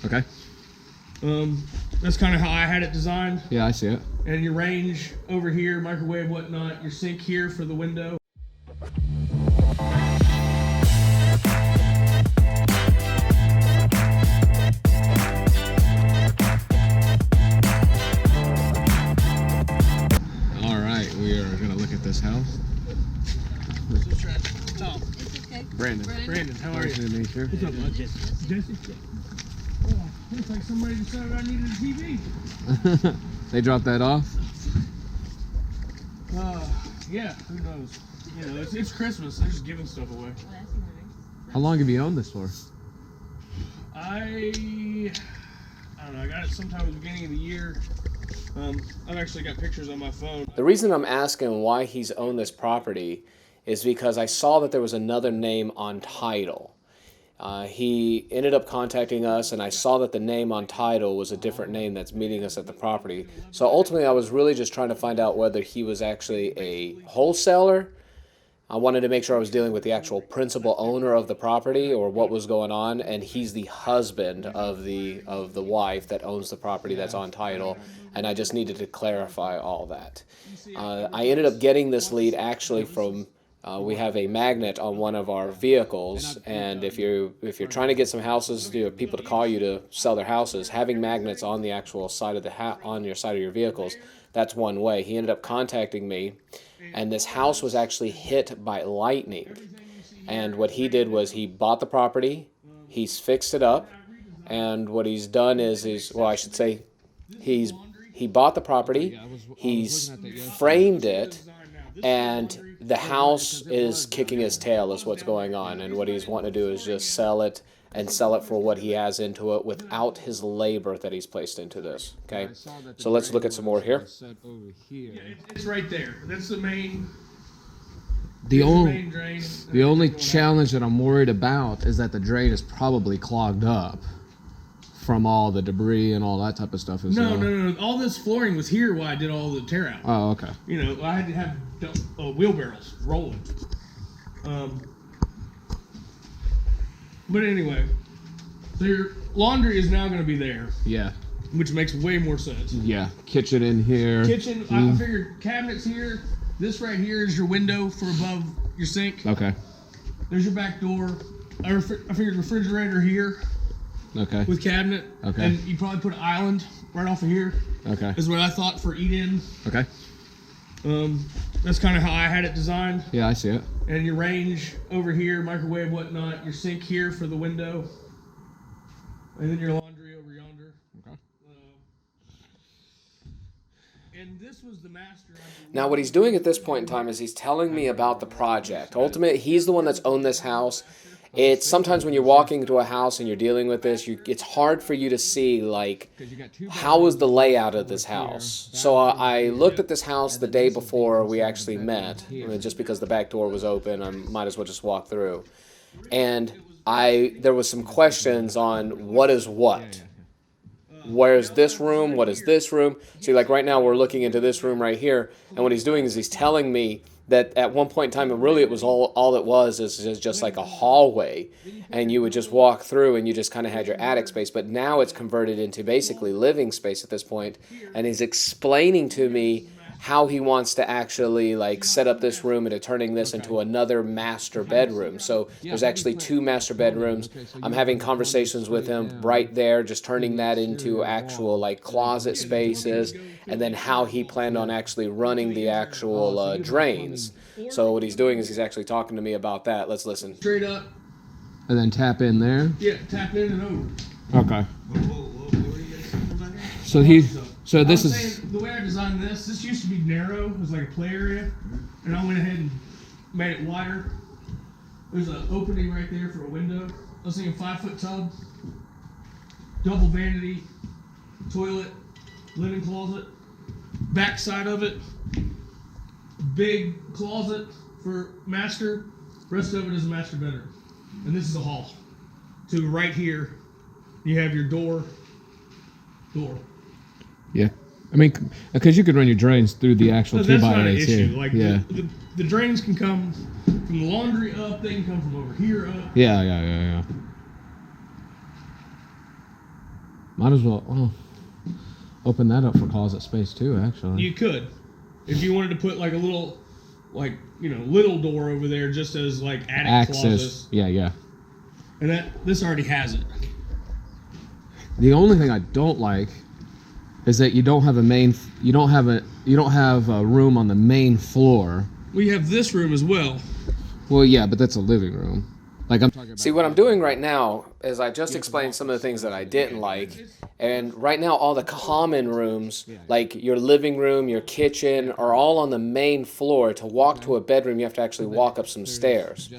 Okay. That's kind of how I had it designed. Yeah, I see it. And your range over here, microwave, whatnot. Your sink here for the window. All right, we are gonna look at this house. Tom. Brandon, how are nice you? to meet you. What's up, bud? Jesse? Oh, looks like somebody decided I needed a TV. They dropped that off? Yeah, who knows? You know, it's Christmas. They're just giving stuff away. How long have you owned this for? I don't know. I got it sometime at the beginning of the year. I've actually got pictures on my phone. The reason I'm asking why he's owned this property is because I saw that there was another name on title. He ended up contacting us, and I saw that the name on title was a different name that's meeting us at the property. So ultimately, I was really just trying to find out whether he was actually a wholesaler. I wanted to make sure I was dealing with the actual principal owner of the property or what was going on, and he's the husband of the wife that owns the property that's on title, and I just needed to clarify all that. I ended up getting this lead actually from we have a magnet on one of our vehicles, and if you're trying to get some houses, people to call you to sell their houses, having magnets on the actual side of on your side of your vehicles, that's one way. He ended up contacting me, and this house was actually hit by lightning. And what he did was he bought the property, he's fixed it up, and what he's done is well, I should say, he bought the property, he's framed it, and the house is kicking his tail is what's going on, and what he's wanting to do is just sell it and sell it for what he has into it without his labor that he's placed into this. Okay, so let's look at some more here. Yeah, it's right there. That's the main. The main drain. The only challenge that I'm worried about is that the drain is probably clogged up from all the debris and all that type of stuff. No. All this flooring was here while I did all the tear out. Oh, okay. You know, I had to have wheelbarrows rolling. But anyway, so your laundry is now going to be there. Yeah. Which makes way more sense. Yeah. Kitchen in here. Kitchen, I figured cabinets here. This right here is your window for above your sink. Okay. There's your back door. I figured refrigerator here. Okay. With cabinet. Okay. And you probably put an island right off of here. Okay. Is what I thought for eat-in. Okay. That's kind of how I had it designed. Yeah, I see it. And your range over here, microwave, whatnot. Your sink here for the window. And then your laundry over yonder. Okay. And this was the master. Now what he's doing at this point in time is he's telling me about the project. Ultimately, he's the one that's owned this house. It's sometimes when you're walking into a house and you're dealing with this, it's hard for you to see, like, how was the layout of this house. So I looked at this house the day before we actually met, just because the back door was open. I might as well just walk through. And there was some questions on what is what. Where's this room? What is this room? See, like right now we're looking into this room right here, and what he's doing is he's telling me that at one point in time, it was all it was is just like a hallway, and you would just walk through and you just kind of had your attic space, but now it's converted into basically living space at this point, and he's explaining to me how he wants to actually like set up this room into turning this into another master bedroom. So there's actually 2 master bedrooms. I'm having conversations with him right there, just turning that into actual like closet spaces, and then how he planned on actually running the actual drains. So what he's doing is he's actually talking to me about that. Let's listen. Straight up. And then tap in there? Yeah, tap in and over. Okay. So this is... The way I designed this used to be narrow. It was like a play area. And I went ahead and made it wider. There's an opening right there for a window. I was thinking 5-foot tub, double vanity, toilet, linen closet, back side of it, big closet for master. Rest of it is a master bedroom. And this is a hall. To right here, you have your door. Yeah. I mean, because you could run your drains through the actual 2x8s here. Like yeah. The drains can come from the laundry up. They can come from over here up. Yeah. Might as well open that up for closet space too, actually. You could, if you wanted to put like a little, like, you know, little door over there just as like attic closets. Yeah. And this already has it. The only thing I don't like is that you don't have a room on the main floor. We have this room as well. Well, yeah, but that's a living room. Like I'm talking about. See, what I'm doing right now is I just explained some of the things that I didn't like. And right now, all the common rooms, like your living room, your kitchen, are all on the main floor. To walk to a bedroom, you have to actually walk up some stairs,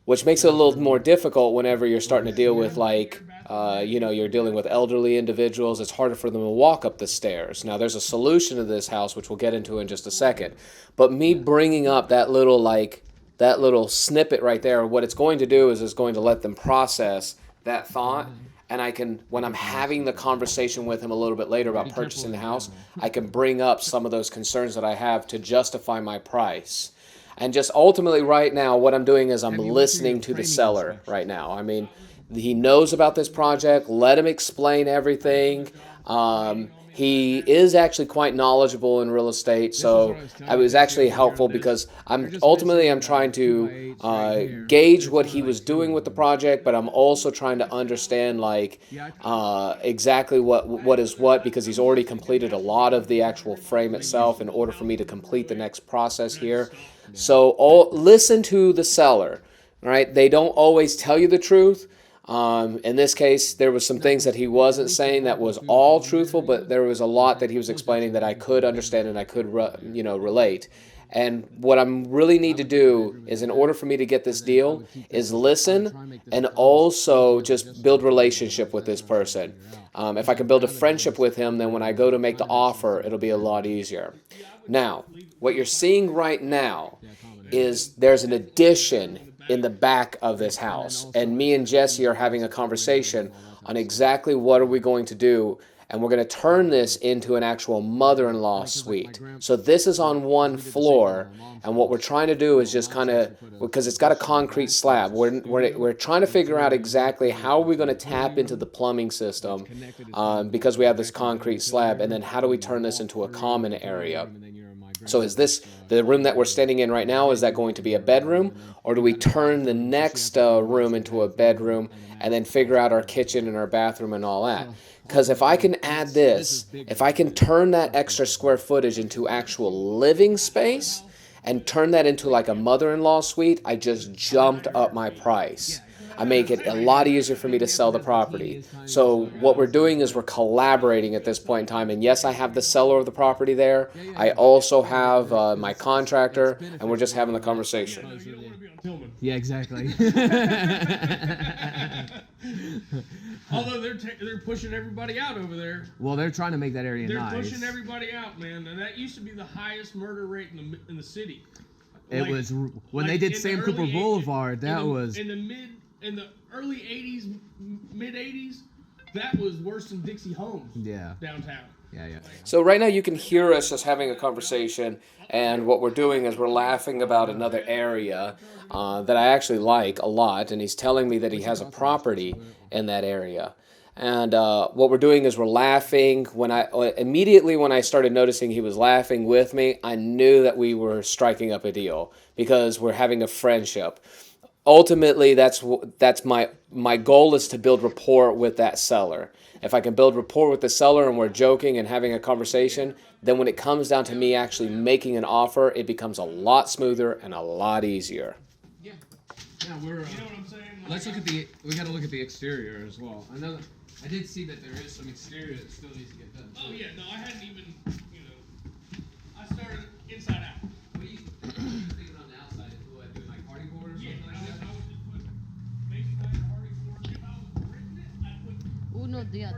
which makes it a little more difficult whenever you're starting to deal with, like, you're dealing with elderly individuals. It's harder for them to walk up the stairs. Now, there's a solution to this house, which we'll get into in just a second. But me bringing up that little snippet right there, what it's going to do is it's going to let them process that thought. And I can, when I'm having the conversation with him a little bit later about purchasing the house, I can bring up some of those concerns that I have to justify my price. And just ultimately right now, what I'm doing is I'm listening to the seller right now. I mean, he knows about this project. Let him explain everything. He is actually quite knowledgeable in real estate, so it was actually helpful because I'm trying to gauge what he was doing with the project, but I'm also trying to understand exactly what is what, because he's already completed a lot of the actual frame itself in order for me to complete the next process here. So listen to the seller, right? They don't always tell you the truth. In this case, there was some things that he wasn't saying that was all truthful, but there was a lot that he was explaining that I could understand and I could, relate. And what I really need to do is, in order for me to get this deal, is listen and also just build relationship with this person. If I can build a friendship with him, then when I go to make the offer, it'll be a lot easier. Now, what you're seeing right now is there's an addition in the back of this house, and me and Jesse are having a conversation on exactly what are we going to do, and we're going to turn this into an actual mother-in-law suite. So this is on one floor, and what we're trying to do is just kind of, because it's got a concrete slab, we're trying to figure out exactly how are we going to tap into the plumbing system, because we have this concrete slab, and then how do we turn this into a common area. So is this, the room that we're standing in right now, is that going to be a bedroom? Or do we turn the next room into a bedroom and then figure out our kitchen and our bathroom and all that? Because if I can add this, if I can turn that extra square footage into actual living space and turn that into like a mother-in-law suite, I just jumped up my price. I make it a lot easier for me to sell the property. So what we're doing is we're collaborating at this point in time. And yes, I have the seller of the property there. I also have my contractor, and we're just having the conversation. Yeah, exactly. Although they're pushing everybody out over there. Well, they're trying to make that area nice. They're pushing everybody out, man. And that used to be the highest murder rate in the city. It was when they did Sam Cooper Boulevard. In the early 80s, mid 80s, that was worse than Dixie Homes. Yeah. Downtown. Yeah. So right now you can hear us just having a conversation, and what we're doing is we're laughing about another area that I actually like a lot, and he's telling me that he has a property in that area. And what we're doing is we're laughing. Immediately when I started noticing he was laughing with me, I knew that we were striking up a deal because we're having a friendship. Ultimately, that's my goal is to build rapport with that seller. If I can build rapport with the seller and we're joking and having a conversation, then when it comes down to me actually making an offer, it becomes a lot smoother and a lot easier. Yeah, we're. You know what I'm saying? Let's look at we got to look at the exterior as well. I did see that there is some exterior that still needs to get done. Oh yeah, no, I hadn't even. I started inside out. What are you thinking on the outside? Doing like party board or something like that? I would just put masonite or hardy board. If I was written it, I'd put. Oh no, yeah,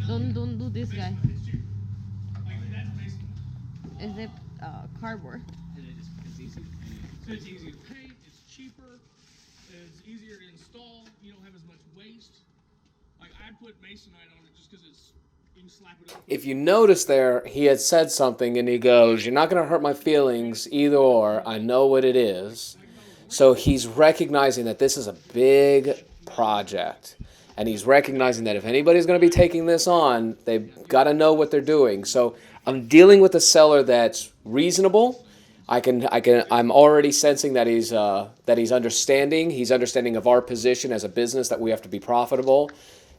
don't do this guy. It's cheaper. Like that's masonite. Is it cardboard? It's easy to paint. So it's easy to paint. It's cheaper. It's easier to install. You don't have as much waste. Like I'd put masonite on it just because you can slap it up. If you notice there, he had said something and he goes, "You're not going to hurt my feelings either or. I know what it is." So he's recognizing that this is a big project. And he's recognizing that if anybody's going to be taking this on, they've got to know what they're doing. So I'm dealing with a seller that's reasonable. I'm already sensing that he's understanding. He's understanding of our position as a business, that we have to be profitable.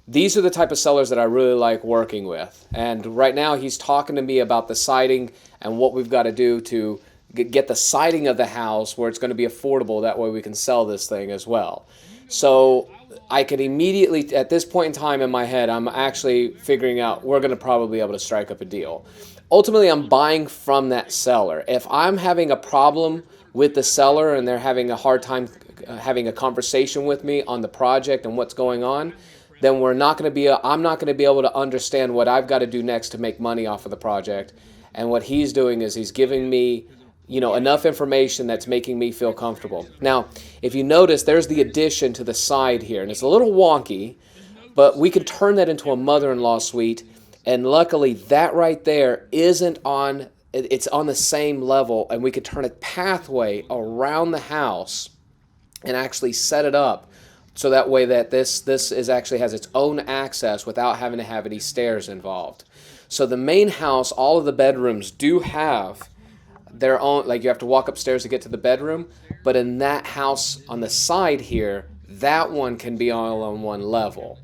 These are the type of sellers that I really like working with. And right now he's talking to me about the siding and what we've got to do to get the siding of the house where it's going to be affordable. That way we can sell this thing as well. So I can immediately, at this point in time in my head, I'm actually figuring out we're going to probably be able to strike up a deal. Ultimately, I'm buying from that seller. If I'm having a problem with the seller and they're having a hard time having a conversation with me on the project and what's going on, then I'm not going to be able to understand what I've got to do next to make money off of the project. And what he's doing is he's giving me, enough information that's making me feel comfortable. Now, if you notice, there's the addition to the side here, and it's a little wonky, but we can turn that into a mother-in-law suite, and luckily that right there it's on the same level, and we could turn a pathway around the house and actually set it up so that way that this is actually has its own access without having to have any stairs involved. So the main house, all of the bedrooms do have their own, like you have to walk upstairs to get to the bedroom, but in that house on the side here, that one can be all on one level.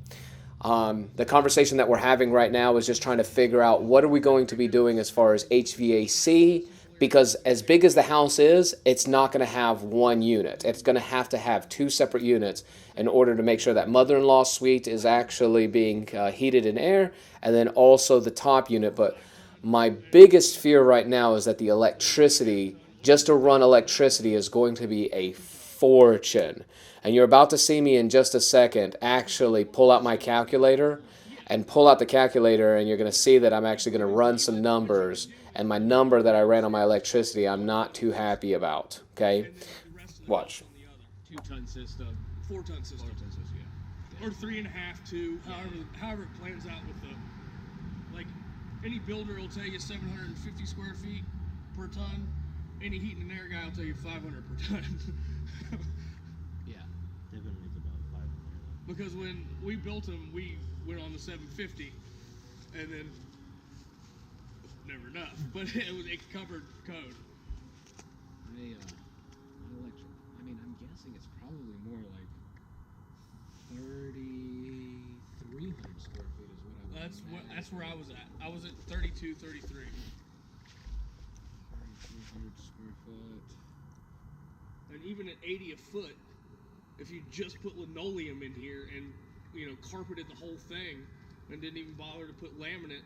The conversation that we're having right now is just trying to figure out what are we going to be doing as far as HVAC, because as big as the house is, it's not going to have one unit. It's going to have two separate units in order to make sure that mother-in-law suite is actually being heated in air, and then also the top unit. But my biggest fear right now is that the electricity, just to run electricity, is going to be a fortune. And you're about to see me in just a second actually pull out my calculator and pull out the calculator, and you're going to see that I'm actually going to run some numbers. And my number that I ran on my electricity, I'm not too happy about. Okay? Watch. 2-ton system, 4-ton system, or 3.5, 2, however it plans out with the, like, any builder will tell you 750 square feet per ton. Any heat and air guy will tell you 500 per ton. Yeah, typically it's about 500. Because when we built them, we went on the 750, and then never enough. But it covered code. I'm guessing it's probably more like 3,300 square feet is what I was. That's where I was at. I was at 32, 33. 3,300 square foot. And even at 80 a foot, if you just put linoleum in here and carpeted the whole thing and didn't even bother to put laminate,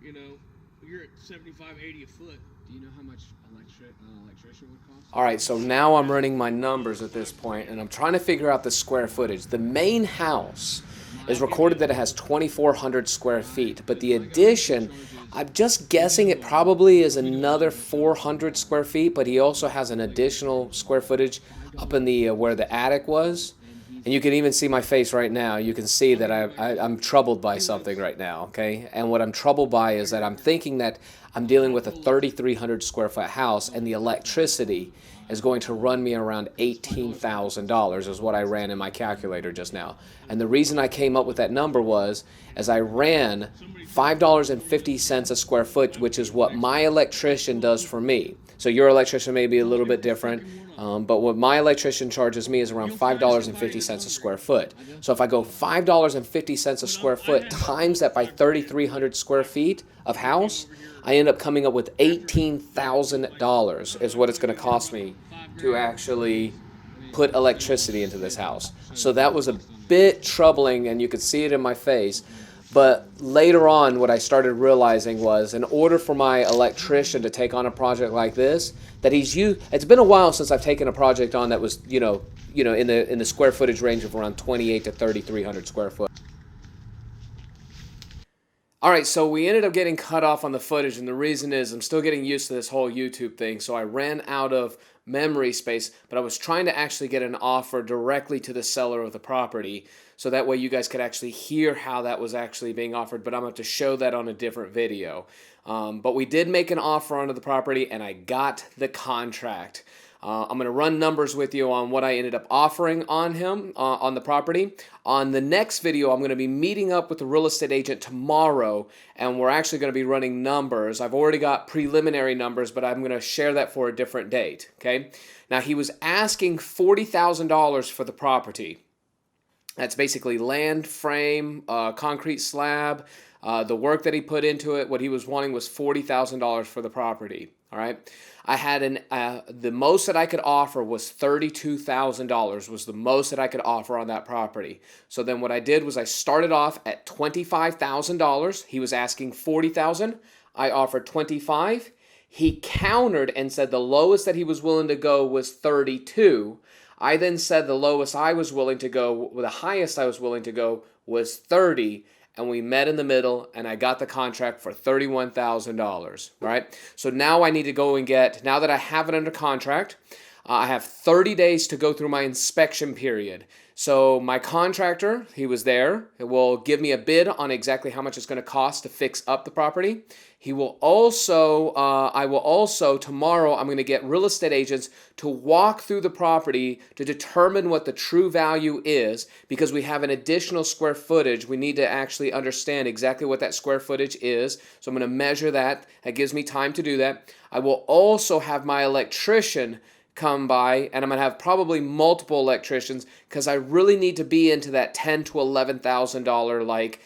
you're at 75, 80 a foot. Do you know how much electrician would cost? All right, so now I'm running my numbers at this point, and I'm trying to figure out the square footage. The main house is recorded that it has 2,400 square feet, but the addition, I'm just guessing it probably is another 400 square feet, but he also has an additional square footage up in the where the attic was. And you can even see my face right now. You can see that I'm troubled by something right now, okay? And what I'm troubled by is that I'm thinking that I'm dealing with a 3,300 square foot house, and the electricity is going to run me around $18,000 is what I ran in my calculator just now. And the reason I came up with that number was as I ran $5.50 a square foot, which is what my electrician does for me. So your electrician may be a little bit different, but what my electrician charges me is around $5.50 a square foot. So if I go $5.50 a square foot times that by 3,300 square feet of house, I end up coming up with $18,000 is what it's going to cost me to actually put electricity into this house. So that was a bit troubling, and you could see it in my face. But later on, what I started realizing was, in order for my electrician to take on a project like this, that it's been a while since I've taken a project on that was, in the square footage range of around 2,800 to 3,300 square foot. All right, so we ended up getting cut off on the footage, and the reason is I'm still getting used to this whole YouTube thing, so I ran out of memory space, but I was trying to actually get an offer directly to the seller of the property, so that way you guys could actually hear how that was actually being offered, but I'm going to have to show that on a different video. But we did make an offer onto the property, and I got the contract. I'm going to run numbers with you on what I ended up offering on him, on the property. On the next video, I'm going to be meeting up with the real estate agent tomorrow, and we're actually going to be running numbers. I've already got preliminary numbers, but I'm going to share that for a different date, okay? Now, he was asking $40,000 for the property. That's basically land, frame, concrete slab, the work that he put into it. What he was wanting was $40,000 for the property. All right. I had the most that I could offer was $32,000 was the most that I could offer on that property. So then what I did was I started off at $25,000. He was asking $40,000. I offered $25,000. He countered and said the lowest that he was willing to go was $32,000. I then said the lowest I was willing to go, the highest I was willing to go was $30,000. And we met in the middle, and I got the contract for $31,000, right? So now I need to go and get, now that I have it under contract, I have 30 days to go through my inspection period. So my contractor, he was there, will give me a bid on exactly how much it's going to cost to fix up the property. He will also, I will also, tomorrow, I'm going to get real estate agents to walk through the property to determine what the true value is, because we have an additional square footage. We need to actually understand exactly what that square footage is. So I'm going to measure that. That gives me time to do that. I will also have my electrician come by, and I'm going to have probably multiple electricians, because I really need to be into that $10,000 to $11,000 like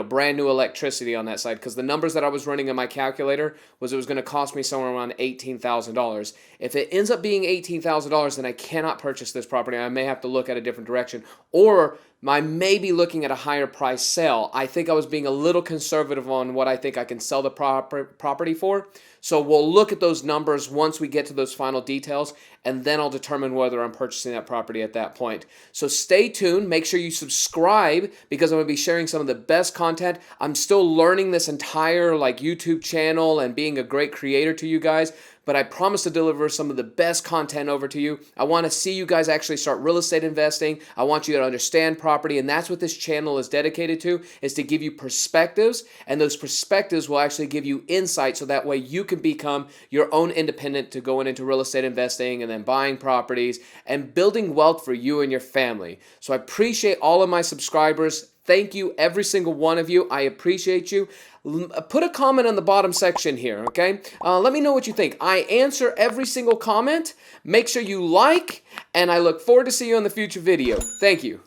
brand new electricity on that side, because the numbers that I was running in my calculator was it was going to cost me somewhere around $18,000. If it ends up being $18,000, then I cannot purchase this property. I may have to look at a different direction, or I may be looking at a higher price sale. I think I was being a little conservative on what I think I can sell the property for. So we'll look at those numbers once we get to those final details, and then I'll determine whether I'm purchasing that property at that point. So stay tuned. Make sure you subscribe, because I'm going to be sharing some of the best content. I'm still learning this entire YouTube channel and being a great creator to you guys, but I promise to deliver some of the best content over to you. I want to see you guys actually start real estate investing. I want you to understand property, and that's what this channel is dedicated to, is to give you perspectives, and those perspectives will actually give you insight, so that way you can become your own independent to going into real estate investing and then buying properties and building wealth for you and your family. So I appreciate all of my subscribers. Thank you, every single one of you. I appreciate you. Put a comment on the bottom section here, okay? Let me know what you think. I answer every single comment. Make sure you like, and I look forward to seeing you on the future video. Thank you.